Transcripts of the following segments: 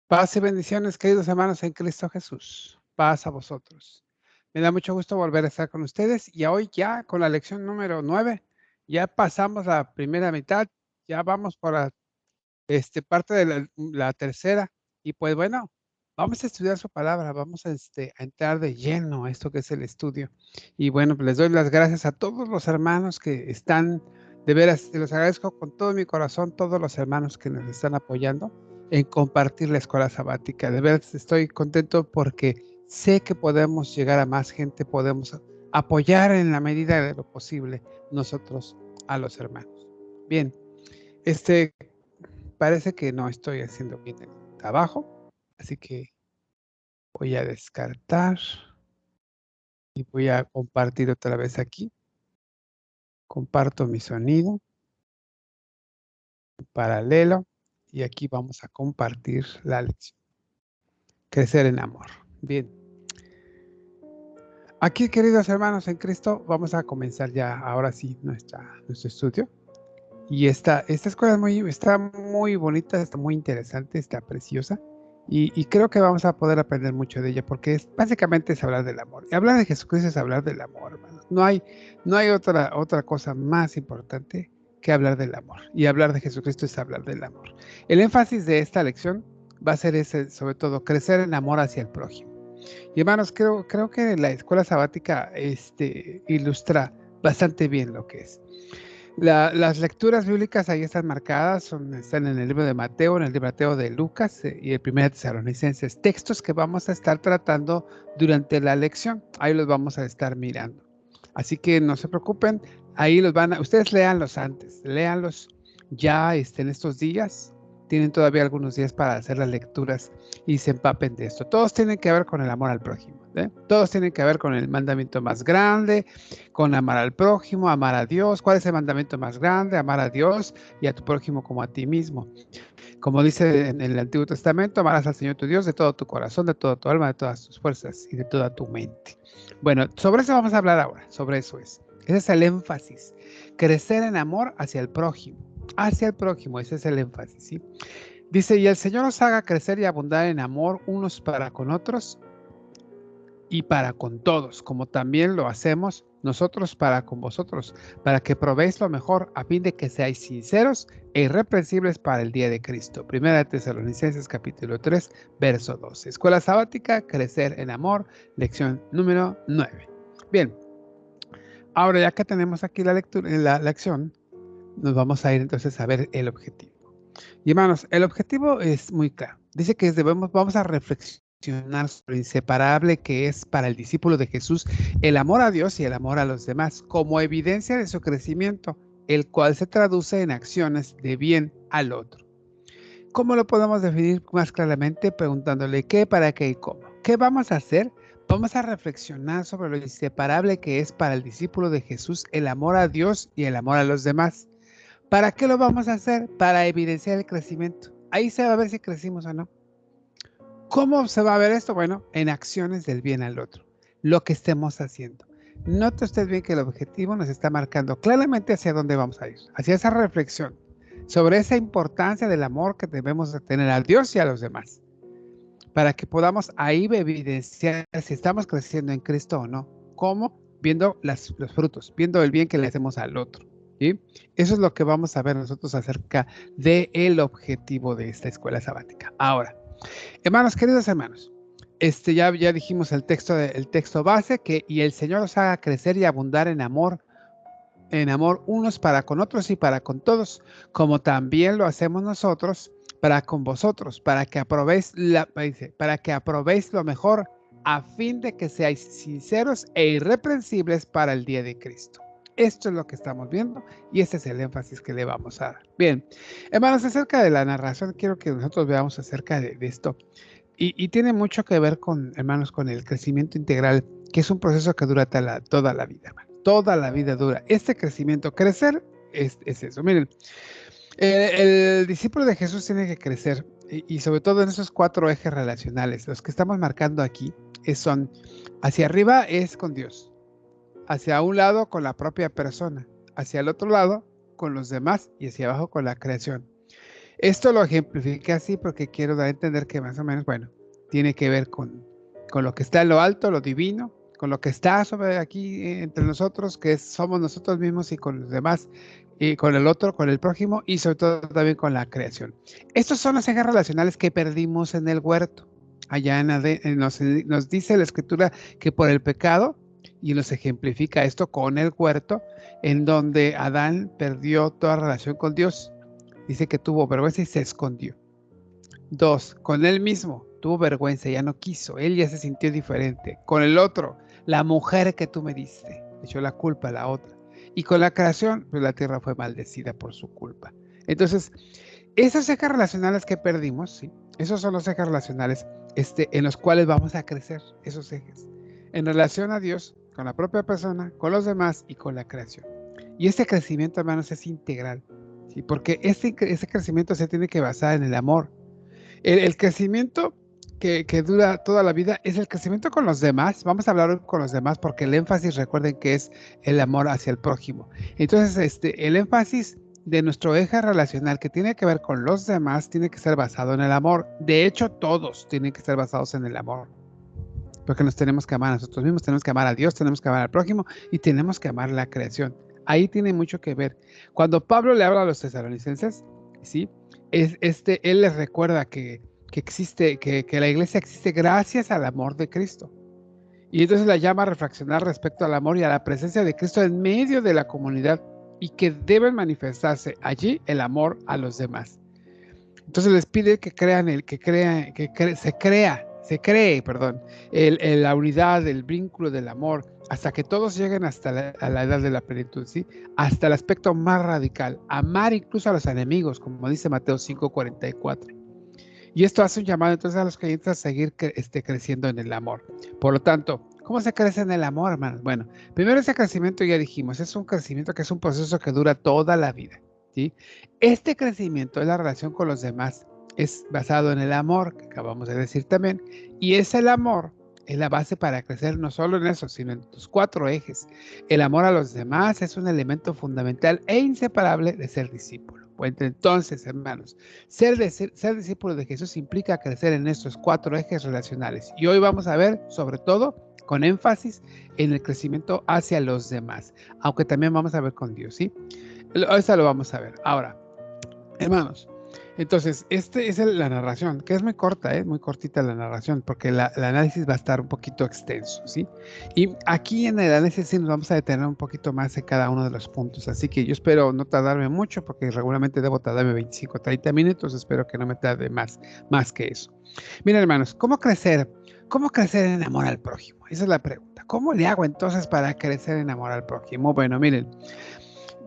Paz y bendiciones, queridos hermanos en Cristo Jesús. Paz a vosotros. Me da mucho gusto volver a estar con ustedes y hoy ya con la lección número 9, ya pasamos la primera mitad, ya vamos por la parte de la tercera y pues bueno, vamos a estudiar su palabra, vamos a entrar de lleno a esto que es el estudio. Y bueno, pues les doy las gracias a todos los hermanos que están, de veras, se los agradezco con todo mi corazón, todos los hermanos que nos están apoyando en compartir la escuela sabática. De veras estoy contento porque sé que podemos llegar a más gente, podemos apoyar en la medida de lo posible nosotros a los hermanos. Bien, este parece que no estoy haciendo bien el trabajo, así que voy a descartar y voy a compartir otra vez aquí. Comparto mi sonido en paralelo y aquí vamos a compartir la lección. Crecer en amor. Bien. Aquí, queridos hermanos en Cristo, vamos a comenzar ya, ahora sí, nuestro estudio. Y esta escuela está muy bonita, está muy interesante, está preciosa. Y creo que vamos a poder aprender mucho de ella, porque básicamente es hablar del amor. Y hablar de Jesucristo es hablar del amor, hermanos. No hay otra cosa más importante que hablar del amor. Y hablar de Jesucristo es hablar del amor. El énfasis de esta lección va a ser ese, sobre todo, crecer en amor hacia el prójimo. Y hermanos, creo que la escuela sabática ilustra bastante bien lo que es. Las lecturas bíblicas ahí están marcadas, están en el libro de Mateo, en el libro de Mateo de Lucas y el primer Tesalonicenses, textos que vamos a estar tratando durante la lección. Ahí los vamos a estar mirando. Así que no se preocupen, ahí ustedes léanlos antes, léanlos ya en estos días. Tienen todavía algunos días para hacer las lecturas y se empapen de esto. Todos tienen que ver con el amor al prójimo, ¿eh? Todos tienen que ver con el mandamiento más grande, con amar al prójimo, amar a Dios. ¿Cuál es el mandamiento más grande? Amar a Dios y a tu prójimo como a ti mismo. Como dice en el Antiguo Testamento, amarás al Señor tu Dios de todo tu corazón, de toda tu alma, de todas tus fuerzas y de toda tu mente. Bueno, sobre eso vamos a hablar ahora, sobre eso es. Ese es el énfasis. Crecer en amor hacia el prójimo. Hacia el prójimo, ese es el énfasis, ¿sí? Dice, y el Señor os haga crecer y abundar en amor unos para con otros y para con todos, como también lo hacemos nosotros para con vosotros, para que probéis lo mejor, a fin de que seáis sinceros e irreprensibles para el día de Cristo. Primera de Tesalonicenses capítulo 3, verso 12. Escuela sabática, crecer en amor, lección número 9. Bien, ahora ya que tenemos aquí la lectura, la lección, nos vamos a ir entonces a ver el objetivo. Y hermanos, el objetivo es muy claro. Dice que vamos a reflexionar sobre lo inseparable que es para el discípulo de Jesús el amor a Dios y el amor a los demás, como evidencia de su crecimiento, el cual se traduce en acciones de bien al otro. ¿Cómo lo podemos definir más claramente? Preguntándole qué, para qué y cómo. ¿Qué vamos a hacer? Vamos a reflexionar sobre lo inseparable que es para el discípulo de Jesús el amor a Dios y el amor a los demás. ¿Para qué lo vamos a hacer? Para evidenciar el crecimiento. Ahí se va a ver si crecimos o no. ¿Cómo se va a ver esto? Bueno, en acciones del bien al otro, lo que estemos haciendo. Note usted bien que el objetivo nos está marcando claramente hacia dónde vamos a ir, hacia esa reflexión sobre esa importancia del amor que debemos de tener a Dios y a los demás, para que podamos ahí evidenciar si estamos creciendo en Cristo o no. ¿Cómo? Viendo los frutos, viendo el bien que le hacemos al otro. ¿Sí? Eso es lo que vamos a ver nosotros acerca del objetivo de esta escuela sabática. Ahora, hermanos, queridos hermanos, ya dijimos el texto base, y el Señor os haga crecer y abundar en amor unos para con otros y para con todos, como también lo hacemos nosotros para con vosotros, para que aprobéis lo mejor, a fin de que seáis sinceros e irreprensibles para el día de Cristo. Esto es lo que estamos viendo y este es el énfasis que le vamos a dar. Bien, hermanos, acerca de la narración, quiero que nosotros veamos acerca de esto. Y tiene mucho que ver con, hermanos, con el crecimiento integral, que es un proceso que dura toda la vida, hermano. Toda la vida dura. Este crecimiento, crecer, es eso. Miren, el discípulo de Jesús tiene que crecer y sobre todo en esos 4 ejes relacionales. Los que estamos marcando aquí son, hacia arriba es con Dios, hacia un lado con la propia persona, hacia el otro lado con los demás y hacia abajo con la creación. Esto lo ejemplifiqué así porque quiero dar a entender que más o menos, bueno, tiene que ver con lo que está en lo alto, lo divino, con lo que está sobre aquí entre nosotros, que somos nosotros mismos y con los demás, y con el otro, con el prójimo y sobre todo también con la creación. Estos son los ejes relacionales que perdimos en el huerto. Allá nos dice la escritura que por el pecado, y nos ejemplifica esto con el huerto, en donde Adán perdió toda relación con Dios. Dice que tuvo vergüenza y se escondió. 2, con él mismo, tuvo vergüenza, ya no quiso, él ya se sintió diferente. Con el otro, la mujer que tú me diste, le echó la culpa a la otra. Y con la creación, pues la tierra fue maldecida por su culpa. Entonces, esos ejes relacionales que perdimos, ¿sí? Esos son los ejes relacionales en los cuales vamos a crecer, esos ejes. En relación a Dios, con la propia persona, con los demás y con la creación. Y este crecimiento, hermanos, es integral, ¿sí? Porque ese crecimiento se tiene que basar en el amor. El crecimiento que dura toda la vida es el crecimiento con los demás. Vamos a hablar hoy con los demás porque el énfasis, recuerden que es el amor hacia el prójimo. Entonces, el énfasis de nuestro eje relacional que tiene que ver con los demás tiene que ser basado en el amor. De hecho, todos tienen que ser basados en el amor. Porque nos tenemos que amar a nosotros mismos, tenemos que amar a Dios, tenemos que amar al prójimo y tenemos que amar la creación. Ahí tiene mucho que ver. Cuando Pablo le habla a los tesalonicenses, ¿sí? Él les recuerda que existe, que la iglesia existe gracias al amor de Cristo. Y entonces la llama a reflexionar respecto al amor y a la presencia de Cristo en medio de la comunidad y que deben manifestarse allí el amor a los demás. Entonces les pide que se cree, perdón, la unidad, el vínculo del amor, hasta que todos lleguen hasta a la edad de la plenitud, ¿sí? Hasta el aspecto más radical, amar incluso a los enemigos, como dice Mateo 5:44. Y esto hace un llamado entonces a los creyentes a seguir creciendo en el amor. Por lo tanto, ¿cómo se crece en el amor, hermanos? Bueno, primero ese crecimiento ya dijimos, es un crecimiento que es un proceso que dura toda la vida, ¿sí? Este crecimiento de la relación con los demás es basado en el amor, que acabamos de decir también, y es el amor, es la base para crecer no solo en eso, sino en tus 4 ejes. El amor a los demás es un elemento fundamental e inseparable de ser discípulo. Pues entonces, hermanos, ser discípulo de Jesús implica crecer en estos 4 ejes relacionales. Y hoy vamos a ver, sobre todo, con énfasis en el crecimiento hacia los demás, aunque también vamos a ver con Dios, ¿sí? Eso lo vamos a ver. Ahora, hermanos, entonces, es la narración, que es muy corta, muy cortita la narración, porque el análisis va a estar un poquito extenso, ¿sí? Y aquí en el análisis sí nos vamos a detener un poquito más en cada uno de los puntos, así que yo espero no tardarme mucho, porque regularmente debo tardarme 25 o 30 minutos, espero que no me tarde más que eso. Miren, hermanos, ¿cómo crecer? ¿Cómo crecer en amor al prójimo? Esa es la pregunta. ¿Cómo le hago entonces para crecer en amor al prójimo? Bueno, miren,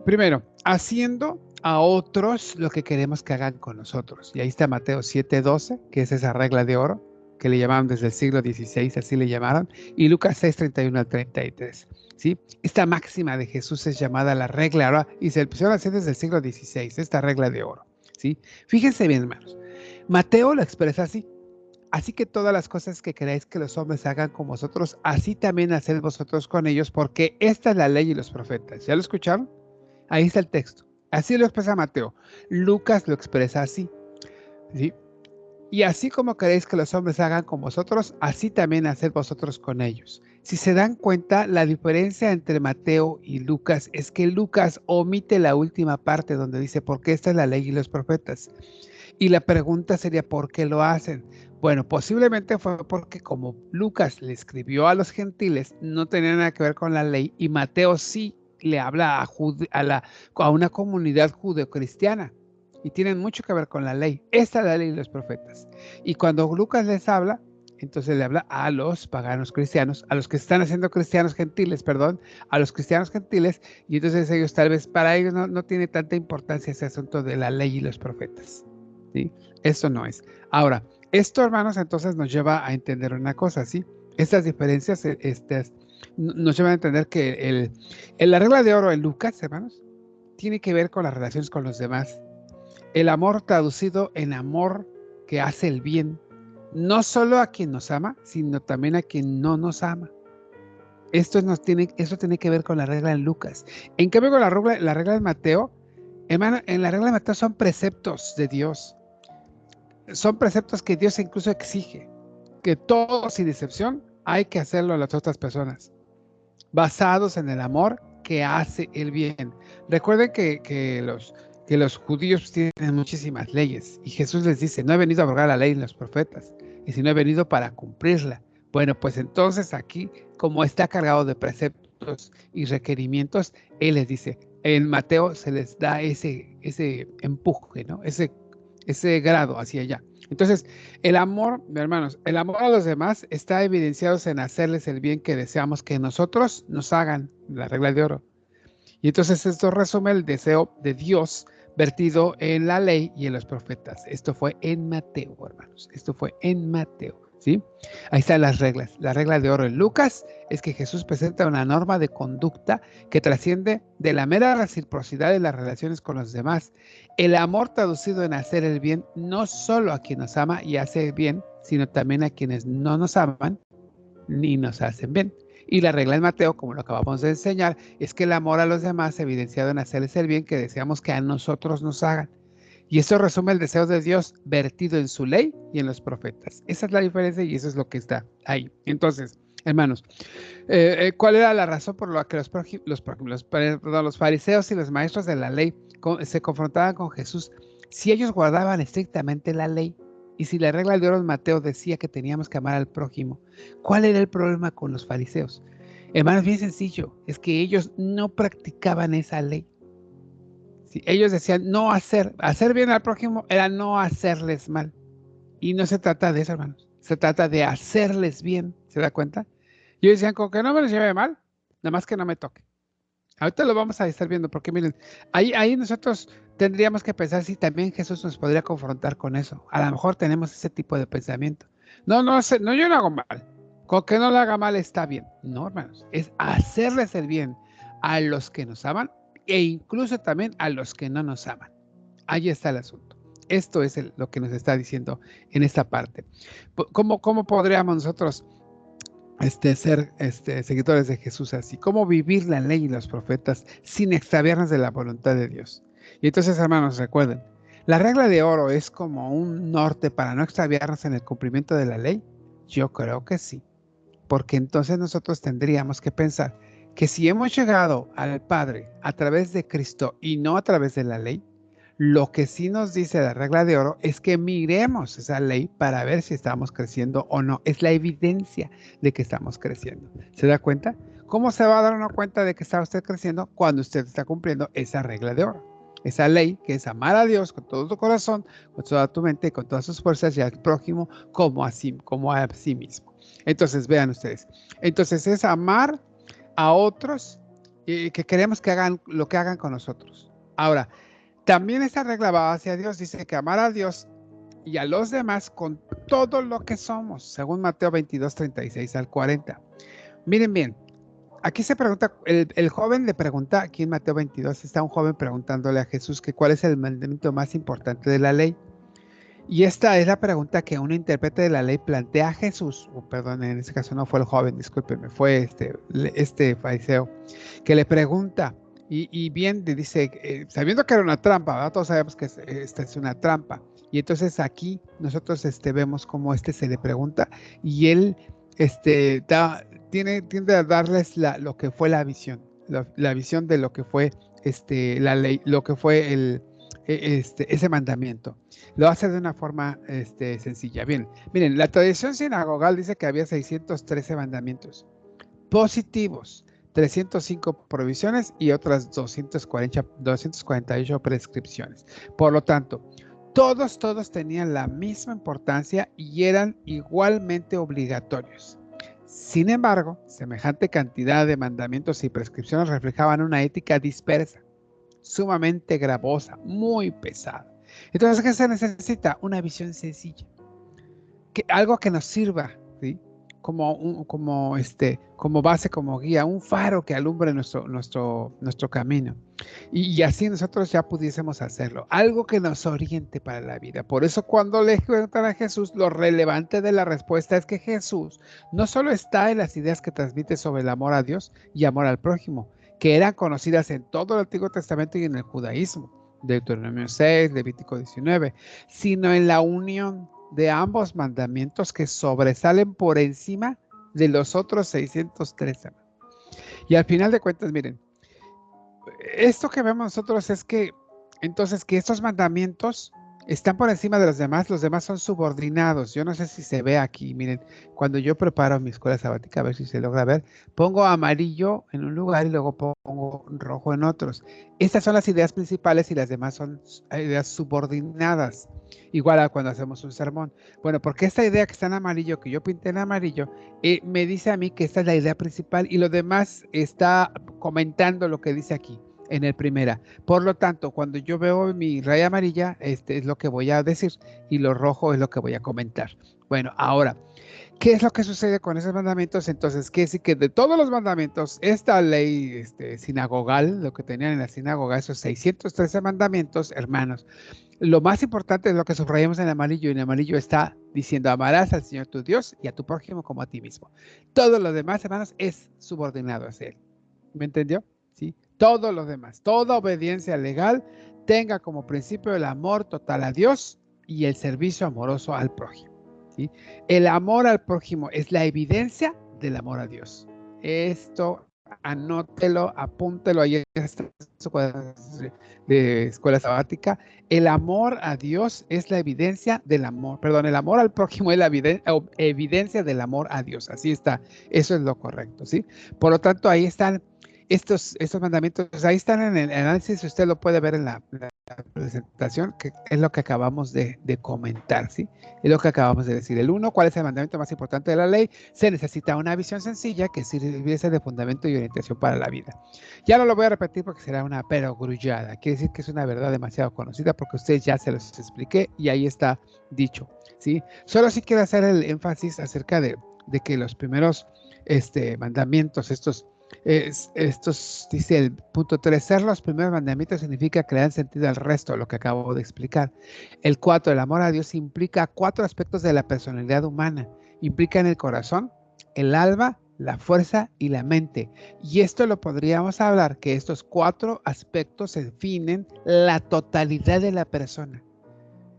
primero, haciendo a otros lo que queremos que hagan con nosotros. Y ahí está Mateo 7:12, que es esa regla de oro, que le llamaban desde el siglo XVI, así le llamaron, y Lucas 6:31 al 33. ¿Sí? Esta máxima de Jesús es llamada la regla de oro, y se pusieron así desde el siglo XVI, esta regla de oro. ¿Sí? Fíjense bien, hermanos. Mateo lo expresa así. Así que todas las cosas que queráis que los hombres hagan con vosotros, así también haced vosotros con ellos, porque esta es la ley y los profetas. ¿Ya lo escucharon? Ahí está el texto. Así lo expresa Mateo. Lucas lo expresa así, ¿sí? Y así como queréis que los hombres hagan con vosotros, así también haced vosotros con ellos. Si se dan cuenta, la diferencia entre Mateo y Lucas es que Lucas omite la última parte donde dice, porque esta es la ley y los profetas. Y la pregunta sería, ¿por qué lo hacen? Bueno, posiblemente fue porque como Lucas le escribió a los gentiles, no tenía nada que ver con la ley, y Mateo sí le habla a una comunidad judeocristiana y tienen mucho que ver con la ley. Esta es la ley de los profetas. Y cuando Lucas les habla, entonces le habla a los paganos cristianos, a los que están haciendo cristianos gentiles, perdón, a los cristianos gentiles, y entonces ellos tal vez, para ellos no tiene tanta importancia ese asunto de la ley y los profetas. ¿Sí? Esto no es. Ahora, esto, hermanos, entonces nos lleva a entender una cosa, ¿sí? Estas diferencias nos llevan a entender que la regla de oro en Lucas, hermanos, tiene que ver con las relaciones con los demás. El amor traducido en amor que hace el bien, no solo a quien nos ama, sino también a quien no nos ama. Esto tiene que ver con la regla en Lucas. En cambio, con la regla de Mateo, Hermano, en la regla de Mateo son preceptos de Dios. Son preceptos que Dios incluso exige. Que todo, sin excepción, hay que hacerlo a las otras personas. Basados en el amor que hace el bien. Recuerden que los judíos tienen muchísimas leyes. Y Jesús les dice, no he venido a abrogar la ley y los profetas, y sino he venido para cumplirla. Bueno, pues entonces aquí, como está cargado de preceptos y requerimientos, Él les dice, en Mateo se les da ese empuje, ¿no? Ese grado hacia allá. Entonces, el amor, mis hermanos, el amor a los demás está evidenciado en hacerles el bien que deseamos que nosotros nos hagan, la regla de oro. Y entonces esto resume el deseo de Dios vertido en la ley y en los profetas. Esto fue en Mateo, hermanos. Esto fue en Mateo, ¿sí? Ahí están las reglas. La regla de oro en Lucas es que Jesús presenta una norma de conducta que trasciende de la mera reciprocidad de las relaciones con los demás. El amor traducido en hacer el bien no solo a quien nos ama y hace bien, sino también a quienes no nos aman ni nos hacen bien. Y la regla de Mateo, como lo acabamos de enseñar, es que el amor a los demás evidenciado en hacerles el bien que deseamos que a nosotros nos hagan. Y esto resume el deseo de Dios vertido en su ley y en los profetas. Esa es la diferencia y eso es lo que está ahí. Entonces, hermanos, ¿cuál era la razón por la que los fariseos y los maestros de la ley se confrontaban con Jesús? Si ellos guardaban estrictamente la ley y si la regla de oro en Mateo decía que teníamos que amar al prójimo, ¿cuál era el problema con los fariseos? Hermanos, bien sencillo, es que ellos no practicaban esa ley. Sí, ellos decían no hacer bien al prójimo era no hacerles mal. Y no se trata de eso, hermanos. Se trata de hacerles bien. ¿Se da cuenta? Y ellos decían, con que no me los lleve mal, nada más que no me toque. Ahorita lo vamos a estar viendo, porque miren, ahí nosotros tendríamos que pensar si también Jesús nos podría confrontar con eso. A lo mejor tenemos ese tipo de pensamiento. No, yo no hago mal. Con que no lo haga mal está bien. No, hermanos, es hacerles el bien a los que nos aman e incluso también a los que no nos aman. Ahí está el asunto. Esto es lo que nos está diciendo en esta parte. ¿Cómo podríamos nosotros ser seguidores de Jesús así? ¿Cómo vivir la ley y los profetas sin extraviarnos de la voluntad de Dios? Y entonces, hermanos, recuerden, ¿la regla de oro es como un norte para no extraviarnos en el cumplimiento de la ley? Yo creo que sí, porque entonces nosotros tendríamos que pensar que si hemos llegado al Padre a través de Cristo y no a través de la ley, lo que sí nos dice la regla de oro es que miremos esa ley para ver si estamos creciendo o no. Es la evidencia de que estamos creciendo. ¿Se da cuenta? ¿Cómo se va a dar una cuenta de que está usted creciendo? Cuando usted está cumpliendo esa regla de oro. Esa ley que es amar a Dios con todo tu corazón, con toda tu mente, con todas sus fuerzas y al prójimo como a sí mismo. Entonces, vean ustedes. Entonces es amar a otros y que queremos que hagan lo que hagan con nosotros. Ahora, también esta regla va hacia Dios. Dice que amar a Dios y a los demás con todo lo que somos, según Mateo 22, 36 al 40. Miren bien, aquí se pregunta, el joven le pregunta, aquí en Mateo 22 está un joven preguntándole a Jesús que cuál es el mandamiento más importante de la ley. Y esta es la pregunta que un intérprete de la ley plantea a Jesús, perdón, en este caso no fue el joven, discúlpeme, fue este fariseo, que le pregunta, y bien dice, sabiendo que era una trampa, ¿verdad? Todos sabemos que esta es una trampa. Y entonces aquí nosotros se cómo se le pregunta, y él tiende a darles lo que fue la visión, la visión de lo que fue la ley, lo que fue ese mandamiento. Lo hace de una forma sencilla. Bien, miren, la tradición sinagogal dice que había 613 mandamientos positivos, 305 prohibiciones y otras 248 prescripciones. Por lo tanto, todos tenían la misma importancia y eran igualmente obligatorios. Sin embargo, semejante cantidad de mandamientos y prescripciones reflejaban una ética dispersa, sumamente gravosa, muy pesada. Entonces, ¿qué se necesita? Una visión sencilla, algo que nos sirva, ¿sí? Como base, como guía, un faro que alumbre nuestro camino. Y así nosotros ya pudiésemos hacerlo, algo que nos oriente para la vida. Por eso cuando le preguntan a Jesús, lo relevante de la respuesta es que Jesús no solo está en las ideas que transmite sobre el amor a Dios y amor al prójimo, que eran conocidas en todo el Antiguo Testamento y en el judaísmo. Deuteronomio 6, Levítico 19, sino en la unión de ambos mandamientos que sobresalen por encima de los otros 613. Y al final de cuentas, miren, esto que vemos nosotros es que, entonces, que estos mandamientos están por encima de los demás son subordinados. Yo no sé si se ve aquí, miren, cuando yo preparo mi escuela sabática, a ver si se logra ver, pongo amarillo en un lugar y luego pongo rojo en otros. Estas son las ideas principales y las demás son ideas subordinadas. Igual a cuando hacemos un sermón. Bueno, porque esta idea que está en amarillo, que yo pinté en amarillo, me dice a mí que esta es la idea principal y lo demás está comentando lo que dice aquí en el primera. Por lo tanto, cuando yo veo mi raya amarilla, este es lo que voy a decir y lo rojo es lo que voy a comentar. Bueno, ahora, ¿qué es lo que sucede con esos mandamientos? Entonces, quiere decir que de todos los mandamientos, esta ley sinagogal, lo que tenían en la sinagoga, esos 613 mandamientos, hermanos, lo más importante es lo que subrayamos en amarillo. Y en amarillo está diciendo, amarás al Señor tu Dios y a tu prójimo como a ti mismo. Todo lo demás, hermanos, es subordinado a Él. ¿Me entendió? ¿Sí? Todo lo demás, toda obediencia legal tenga como principio el amor total a Dios y el servicio amoroso al prójimo. ¿Sí? El amor al prójimo es la evidencia del amor a Dios. Esto anótelo, apúntelo, ahí está su cuaderno de escuela sabática. El amor a Dios es la evidencia del amor, perdón, el amor al prójimo es la evidencia del amor a Dios. Así está, eso es lo correcto, ¿sí? Por lo tanto, ahí están estos mandamientos, ahí están en el análisis, usted lo puede ver en la presentación, que es lo que acabamos de comentar, ¿sí? Es lo que acabamos de decir. El 1, ¿cuál es el mandamiento más importante de la ley? Se necesita una visión sencilla que sirviese de fundamento y orientación para la vida. Ya no lo voy a repetir porque será una perogrullada. Quiere decir que es una verdad demasiado conocida porque ustedes ya se los expliqué y ahí está dicho, ¿sí? Solo sí quiero hacer el énfasis acerca de que los primeros mandamientos, estos, dice el punto 3, ser los primeros mandamientos significa que le dan sentido al resto, lo que acabo de explicar. El 4, el amor a Dios implica 4 aspectos de la personalidad humana. Implica en el corazón, el alma, la fuerza y la mente. Y esto lo podríamos hablar, que estos 4 aspectos definen la totalidad de la persona.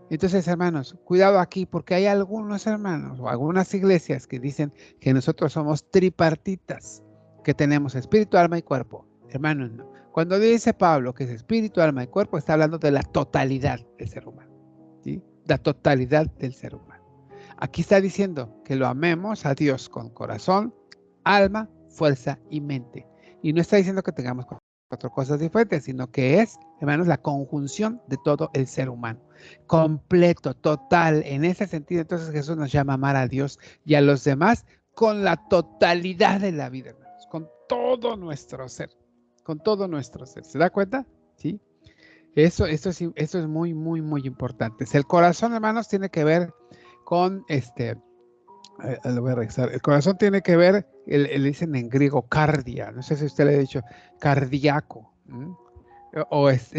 Entonces, hermanos, cuidado aquí, porque hay algunos hermanos o algunas iglesias que dicen que nosotros somos tripartitas, que tenemos espíritu, alma y cuerpo. Hermanos, no. Cuando dice Pablo que es espíritu, alma y cuerpo, está hablando de la totalidad del ser humano, ¿sí? La totalidad del ser humano. Aquí está diciendo que lo amemos a Dios con corazón, alma, fuerza y mente. Y no está diciendo que tengamos 4 cosas diferentes, sino que es, hermanos, la conjunción de todo el ser humano. Completo, total. En ese sentido, entonces Jesús nos llama a amar a Dios y a los demás con la totalidad de la vida, hermanos, con todo nuestro ser, con todo nuestro ser. ¿Se da cuenta? ¿Sí? Esto es muy, muy, muy importante. El corazón, hermanos, tiene que ver con lo voy a revisar. El corazón tiene que ver, le dicen en griego cardia. No sé si usted le ha dicho cardíaco. O es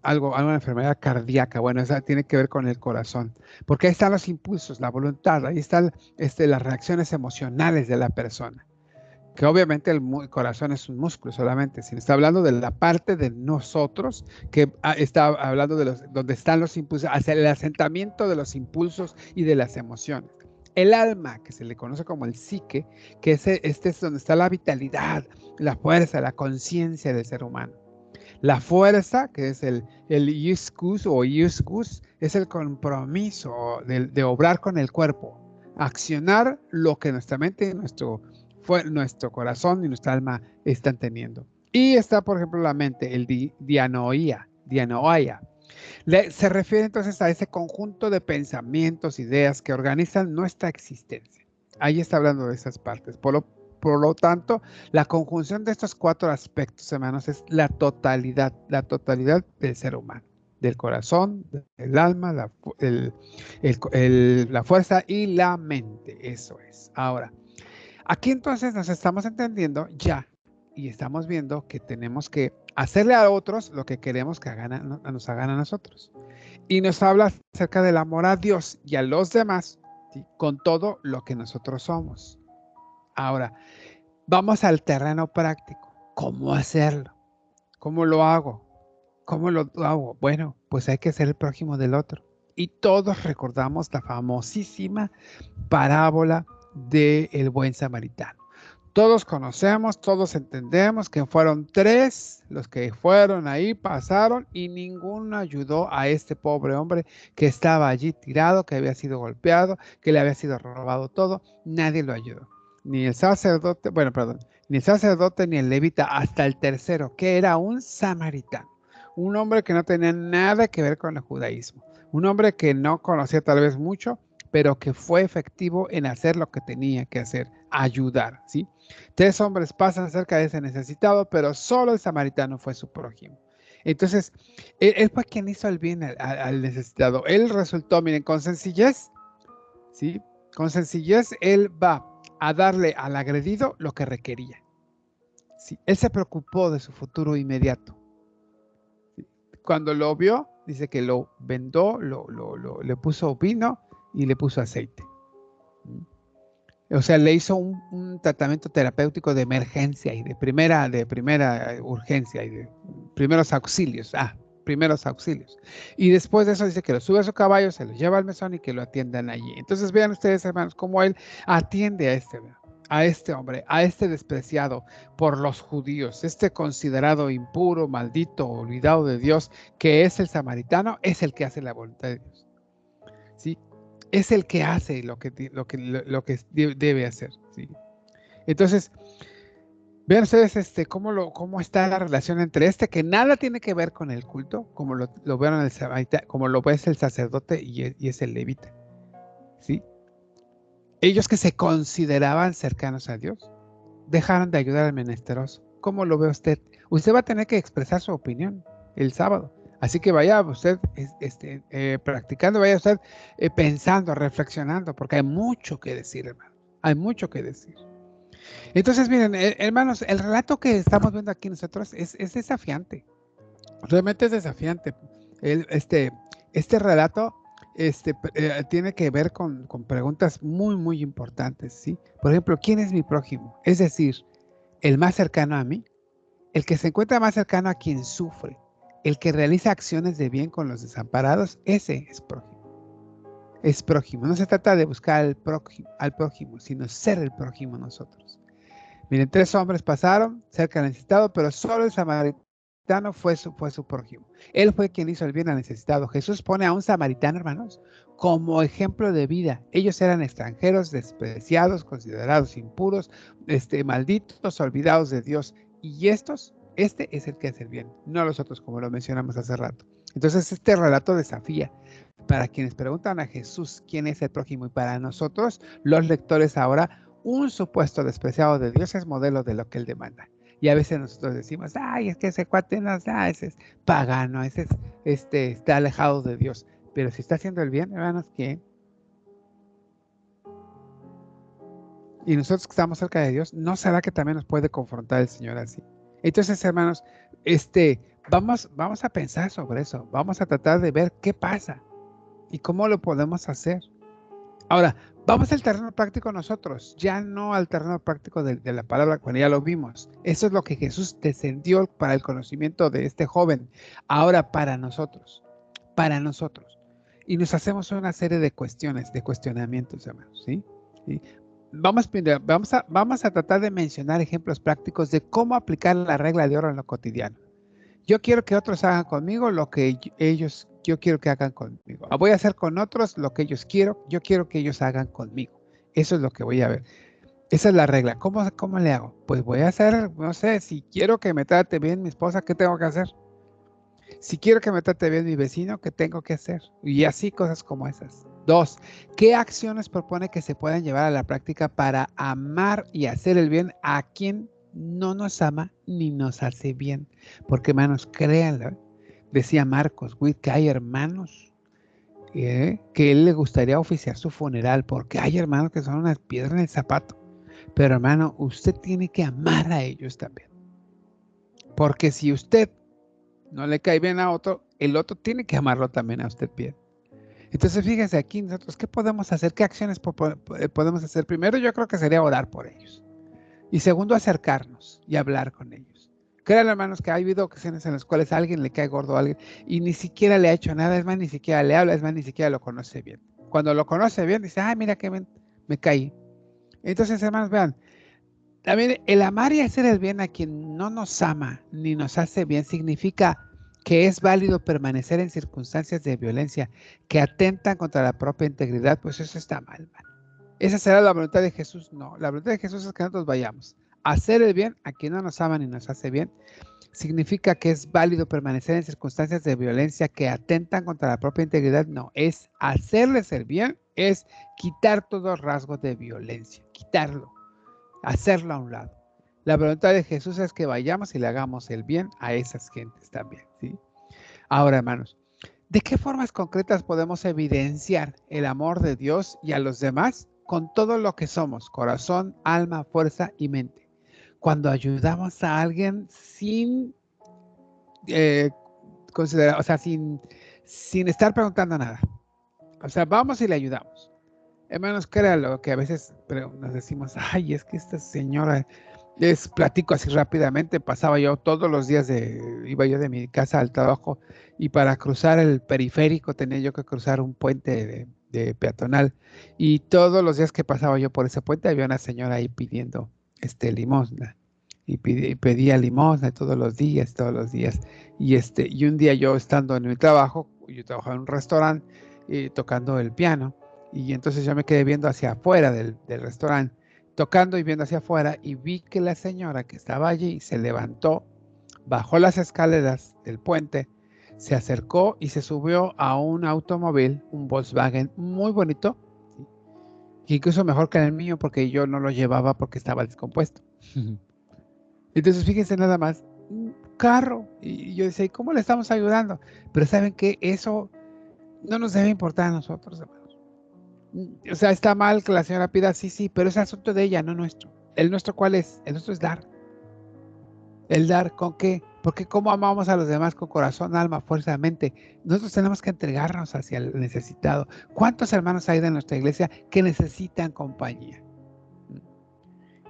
alguna enfermedad cardíaca. Bueno, esa tiene que ver con el corazón. Porque ahí están los impulsos, la voluntad, ahí están las reacciones emocionales de la persona. Que obviamente el corazón es un músculo solamente, sino está hablando de la parte de nosotros que está hablando de donde están los impulsos, hacia el asentamiento de los impulsos y de las emociones. El alma, que se le conoce como el psique, que es donde está la vitalidad, la fuerza, la conciencia del ser humano. La fuerza, que es el iuscus o iuscus, es el compromiso de obrar con el cuerpo, accionar lo que nuestra mente y nuestro corazón y nuestra alma están teniendo. Y está, por ejemplo, la mente, el dianoia. Se refiere entonces a ese conjunto de pensamientos, ideas que organizan nuestra existencia. Ahí está hablando de esas partes. Por lo tanto, la conjunción de estos 4 aspectos, hermanos, es la totalidad del ser humano, del corazón, del alma, la fuerza y la mente. Eso es. Ahora, aquí entonces nos estamos entendiendo ya y estamos viendo que tenemos que hacerle a otros lo que queremos que nos hagan a nosotros. Y nos habla acerca del amor a Dios y a los demás, ¿sí? Con todo lo que nosotros somos. Ahora, vamos al terreno práctico. ¿Cómo hacerlo? ¿Cómo lo hago? ¿Cómo lo hago? Bueno, pues hay que ser el prójimo del otro. Y todos recordamos la famosísima parábola del buen samaritano. Todos conocemos, todos entendemos que fueron tres los que fueron ahí, pasaron y ninguno ayudó a este pobre hombre que estaba allí tirado, que había sido golpeado, que le había sido robado todo. Nadie lo ayudó. Ni el sacerdote, bueno, perdón, ni el sacerdote ni el levita, hasta el tercero, que era un samaritano. Un hombre que no tenía nada que ver con el judaísmo. Un hombre que no conocía tal vez mucho, pero que fue efectivo en hacer lo que tenía que hacer, ayudar, ¿sí? Tres hombres pasan cerca de ese necesitado, pero solo el samaritano fue su prójimo. Entonces, él fue quien hizo el bien al necesitado. Él resultó, miren, con sencillez, ¿sí? Con sencillez, él va a darle al agredido lo que requería. ¿Sí? Él se preocupó de su futuro inmediato. ¿Sí? Cuando lo vio, dice que lo vendó, le puso vino y le puso aceite. O sea, le hizo un tratamiento terapéutico de emergencia y de primera urgencia y de primeros auxilios. Primeros auxilios. Y después de eso dice que lo sube a su caballo, se lo lleva al mesón y que lo atiendan allí. Entonces vean ustedes, hermanos, cómo él atiende a este hombre, a este despreciado por los judíos, este considerado impuro, maldito, olvidado de Dios, que es el samaritano, es el que hace la voluntad de Dios. ¿Sí? Es el que hace lo que debe hacer. ¿Sí? Entonces, vean ustedes cómo está la relación entre que nada tiene que ver con el culto, como lo vieron el samaritano, como lo ves el sacerdote y es el levita. ¿Sí? Ellos que se consideraban cercanos a Dios, dejaron de ayudar al menesteroso. ¿Cómo lo ve usted? Usted va a tener que expresar su opinión el sábado. Así que vaya usted practicando, vaya usted pensando, reflexionando, porque hay mucho que decir, hermano. Hay mucho que decir. Entonces, miren, hermanos, el relato que estamos viendo aquí nosotros es desafiante. Realmente es desafiante. El, este relato tiene que ver con preguntas muy, muy importantes, ¿sí? Por ejemplo, ¿quién es mi prójimo? Es decir, el más cercano a mí, el que se encuentra más cercano a quien sufre, el que realiza acciones de bien con los desamparados, ese es prójimo. Es prójimo. No se trata de buscar al prójimo, sino ser el prójimo nosotros. Miren, tres hombres pasaron cerca del necesitado, pero solo el samaritano fue su prójimo. Él fue quien hizo el bien al necesitado. Jesús pone a un samaritano, hermanos, como ejemplo de vida. Ellos eran extranjeros, despreciados, considerados impuros, malditos, olvidados de Dios. Y este es el que hace el bien, no los otros, como lo mencionamos hace rato. Entonces, este relato desafía para quienes preguntan a Jesús quién es el prójimo y para nosotros, los lectores ahora, un supuesto despreciado de Dios es modelo de lo que él demanda. Y a veces nosotros decimos, ay, es que ese cuate no, ese es pagano, ese está alejado de Dios. Pero si está haciendo el bien, hermanos, ¿qué? Y nosotros que estamos cerca de Dios, ¿no será que también nos puede confrontar el Señor así? Entonces, hermanos, vamos a pensar sobre eso. Vamos a tratar de ver qué pasa y cómo lo podemos hacer. Ahora, vamos al terreno práctico nosotros, ya no al terreno práctico de la palabra cuando ya lo vimos. Eso es lo que Jesús descendió para el conocimiento de este joven. Ahora para nosotros. Y nos hacemos una serie de cuestiones, de cuestionamientos, hermanos, ¿sí? ¿Sí? Vamos a tratar de mencionar ejemplos prácticos de cómo aplicar la regla de oro en lo cotidiano. Yo quiero que otros hagan conmigo lo que yo quiero que hagan conmigo. Voy a hacer con otros lo que yo quiero que ellos hagan conmigo. Eso es lo que voy a ver. Esa es la regla. ¿Cómo le hago? Pues voy a hacer, no sé, si quiero que me trate bien mi esposa, ¿qué tengo que hacer? Si quiero que me trate bien mi vecino, ¿qué tengo que hacer? Y así cosas como esas. 2. ¿Qué acciones propone que se puedan llevar a la práctica para amar y hacer el bien a quien no nos ama ni nos hace bien? Porque, hermanos, créanlo, decía Marcos Witt que hay hermanos que él le gustaría oficiar su funeral, porque hay hermanos que son unas piedras en el zapato. Pero, hermano, usted tiene que amar a ellos también. Porque si usted no le cae bien a otro, el otro tiene que amarlo también a usted bien. Entonces, fíjense aquí nosotros, ¿qué podemos hacer? ¿Qué acciones podemos hacer? Primero, yo creo que sería orar por ellos. Y segundo, acercarnos y hablar con ellos. Créanme, hermanos, que ha habido ocasiones en las cuales a alguien le cae gordo a alguien y ni siquiera le ha hecho nada, es más, ni siquiera le habla, es más, ni siquiera lo conoce bien. Cuando lo conoce bien, dice, ay, mira que me caí. Entonces, hermanos, vean, también el amar y hacer el bien a quien no nos ama ni nos hace bien significa que es válido permanecer en circunstancias de violencia que atentan contra la propia integridad, pues eso está mal, man. ¿Esa será la voluntad de Jesús? No, la voluntad de Jesús es que nosotros vayamos. Hacer el bien a quien no nos ama ni nos hace bien significa que es válido permanecer en circunstancias de violencia que atentan contra la propia integridad. No, es hacerles el bien, es quitar todo rasgo de violencia, quitarlo, hacerlo a un lado. La voluntad de Jesús es que vayamos y le hagamos el bien a esas gentes también, ¿sí? Ahora, hermanos, ¿de qué formas concretas podemos evidenciar el amor de Dios y a los demás con todo lo que somos, corazón, alma, fuerza y mente? Cuando ayudamos a alguien sin considerar, o sea, sin estar preguntando nada. O sea, vamos y le ayudamos. Hermanos, créanlo que a veces nos decimos, ay, es que esta señora, les platico así rápidamente, pasaba yo todos los días, iba yo de mi casa al trabajo y para cruzar el periférico tenía yo que cruzar un puente de peatonal y todos los días que pasaba yo por ese puente había una señora ahí pidiendo limosna y pedía limosna todos los días y un día yo estando en mi trabajo, yo trabajaba en un restaurante tocando el piano y entonces yo me quedé viendo hacia afuera del restaurante tocando y viendo hacia afuera y vi que la señora que estaba allí se levantó, bajó las escaleras del puente, se acercó y se subió a un automóvil, un Volkswagen muy bonito, incluso mejor que el mío porque yo no lo llevaba porque estaba descompuesto. Entonces fíjense nada más, un carro, y yo decía, ¿cómo le estamos ayudando? Pero saben que eso no nos debe importar a nosotros, hermanos. O sea, está mal que la señora pida, sí, pero es asunto de ella, no nuestro. ¿El nuestro cuál es? El nuestro es dar. ¿El dar con qué? Porque cómo amamos a los demás con corazón, alma, fuerza, mente. Nosotros tenemos que entregarnos hacia el necesitado. ¿Cuántos hermanos hay de nuestra iglesia que necesitan compañía?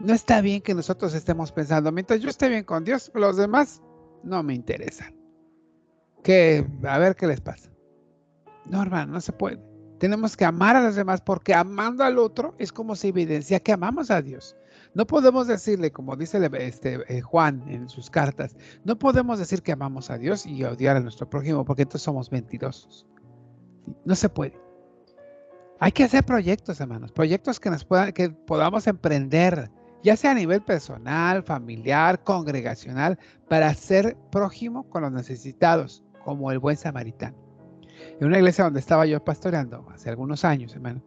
No está bien que nosotros estemos pensando, mientras yo esté bien con Dios, los demás no me interesan. A ver qué les pasa. No, hermano, no se puede. Tenemos que amar a los demás porque amando al otro es como se evidencia que amamos a Dios. No podemos decirle, como dice Juan en sus cartas, no podemos decir que amamos a Dios y odiar a nuestro prójimo porque entonces somos mentirosos. No se puede. Hay que hacer proyectos, hermanos, proyectos que podamos emprender, ya sea a nivel personal, familiar, congregacional, para ser prójimo con los necesitados, como el buen samaritano. En una iglesia donde estaba yo pastoreando hace algunos años, hermano,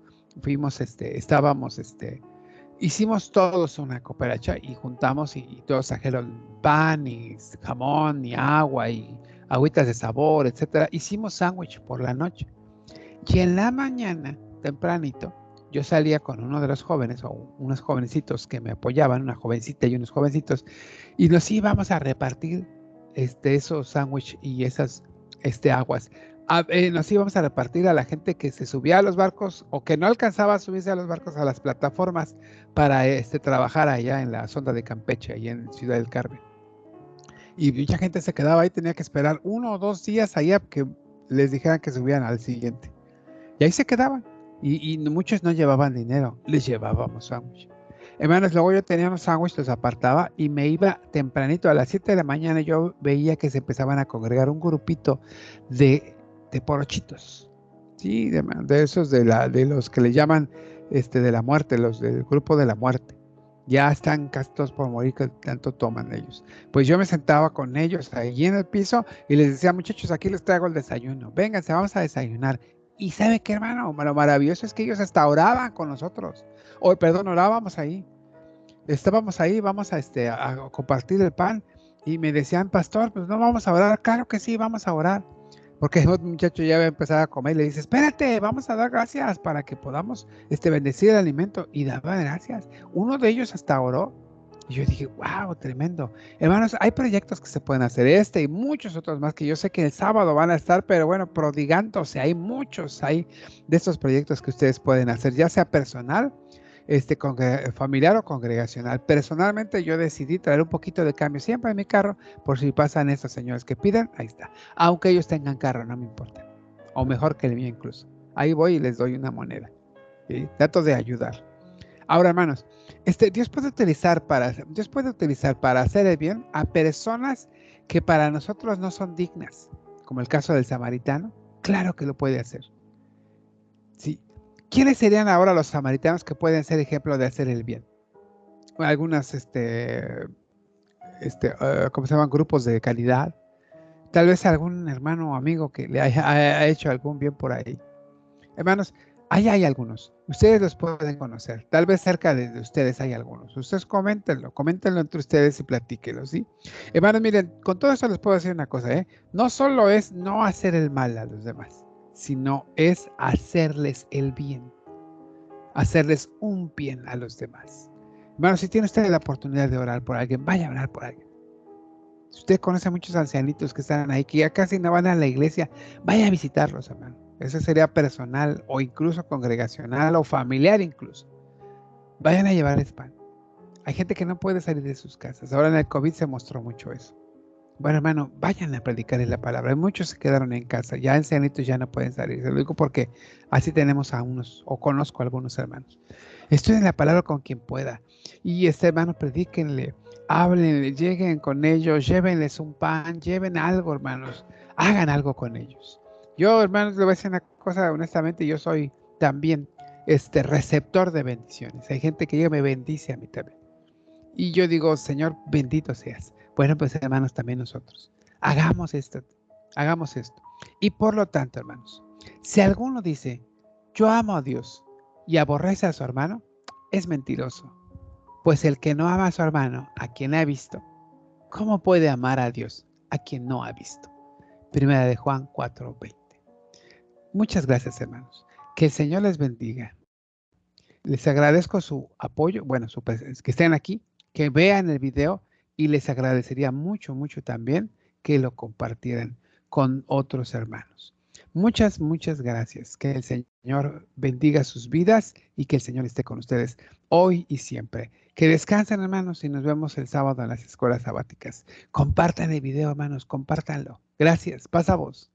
hicimos todos una cooperacha y juntamos y todos trajeron pan y jamón y agua y agüitas de sabor, etcétera. Hicimos sándwich por la noche. Y en la mañana, tempranito, yo salía con uno de los jóvenes o unos jovencitos que me apoyaban, una jovencita y unos jovencitos, y nos íbamos a repartir esos sándwich y esas aguas. Nos íbamos a repartir a la gente que se subía a los barcos o que no alcanzaba a subirse a los barcos a las plataformas para trabajar allá en la sonda de Campeche, allá en Ciudad del Carmen. Y mucha gente se quedaba ahí, tenía que esperar 1 o 2 días allá que les dijeran que subían al siguiente. Y ahí se quedaban. Y muchos no llevaban dinero, les llevábamos sándwich. Hermanos, luego yo tenía unos sándwiches, los apartaba y me iba tempranito a las 7 de la mañana. Yo veía que se empezaban a congregar un grupito de porochitos, sí, de esos de los que le llaman de la muerte, los del grupo de la muerte. Ya están castos por morir que tanto toman ellos. Pues yo me sentaba con ellos ahí en el piso y les decía, muchachos, aquí les traigo el desayuno. Vénganse, vamos a desayunar. Y ¿sabe qué, hermano? Lo maravilloso es que ellos hasta oraban con nosotros. Orábamos ahí. Estábamos ahí, vamos a compartir el pan. Y me decían, pastor, pues no vamos a orar. Claro que sí, vamos a orar. Porque el muchacho ya va a empezar a comer y le dice, espérate, vamos a dar gracias para que podamos bendecir el alimento. Y daba gracias. Uno de ellos hasta oró. Y yo dije, wow, tremendo. Hermanos, hay proyectos que se pueden hacer, y muchos otros más que yo sé que el sábado van a estar, pero bueno, prodigándose. Hay muchos de estos proyectos que ustedes pueden hacer, ya sea personal, familiar o congregacional. Personalmente yo decidí traer un poquito de cambio siempre en mi carro, por si pasan estos señores que pidan, ahí está. Aunque ellos tengan carro, no me importa. O mejor que el mío incluso. Ahí voy y les doy una moneda. ¿Sí? Trato de ayudar. Ahora, hermanos, Dios puede utilizar para hacer el bien a personas que para nosotros no son dignas, como el caso del samaritano. Claro que lo puede hacer. Sí. ¿Quiénes serían ahora los samaritanos que pueden ser ejemplo de hacer el bien? Algunas, ¿cómo se llaman? Grupos de caridad. Tal vez algún hermano o amigo que le haya hecho algún bien por ahí. Hermanos, ahí hay algunos. Ustedes los pueden conocer. Tal vez cerca de ustedes hay algunos. Ustedes coméntenlo entre ustedes y platíquenlo, ¿sí? Hermanos, miren, con todo eso les puedo decir una cosa, ¿eh? No solo es no hacer el mal a los demás, sino es hacerles el bien, hacerles un bien a los demás. Hermanos, si tiene usted la oportunidad de orar por alguien, vaya a orar por alguien. Si usted conoce a muchos ancianitos que están ahí, que ya casi no van a la iglesia, vaya a visitarlos, hermano. Eso sería personal o incluso congregacional o familiar incluso. Vayan a llevarles pan. Hay gente que no puede salir de sus casas. Ahora en el COVID se mostró mucho eso. Bueno, hermano, vayan a predicarles la palabra. Muchos se quedaron en casa. Ya ancianitos ya no pueden salir. Se lo digo porque así tenemos a unos, o conozco a algunos hermanos. Estudien la palabra con quien pueda. Y hermano, predíquenle, háblenle, lleguen con ellos, llévenles un pan, lleven algo, hermanos. Hagan algo con ellos. Yo, hermanos, le voy a decir una cosa, honestamente, yo soy también receptor de bendiciones. Hay gente que llega y me bendice a mí también. Y yo digo, Señor, bendito seas. Bueno, pues hermanos, también nosotros. Hagamos esto, hagamos esto. Y por lo tanto, hermanos, si alguno dice, yo amo a Dios y aborrece a su hermano, es mentiroso. Pues el que no ama a su hermano, a quien ha visto, ¿cómo puede amar a Dios a quien no ha visto? Primera de Juan 4:20. Muchas gracias, hermanos. Que el Señor les bendiga. Les agradezco su apoyo, bueno, que estén aquí, que vean el video y les agradecería mucho, mucho también que lo compartieran con otros hermanos. Muchas, muchas gracias. Que el Señor bendiga sus vidas y que el Señor esté con ustedes hoy y siempre. Que descansen, hermanos, y nos vemos el sábado en las escuelas sabáticas. Compartan el video, hermanos, compártanlo. Gracias. Pasa voz.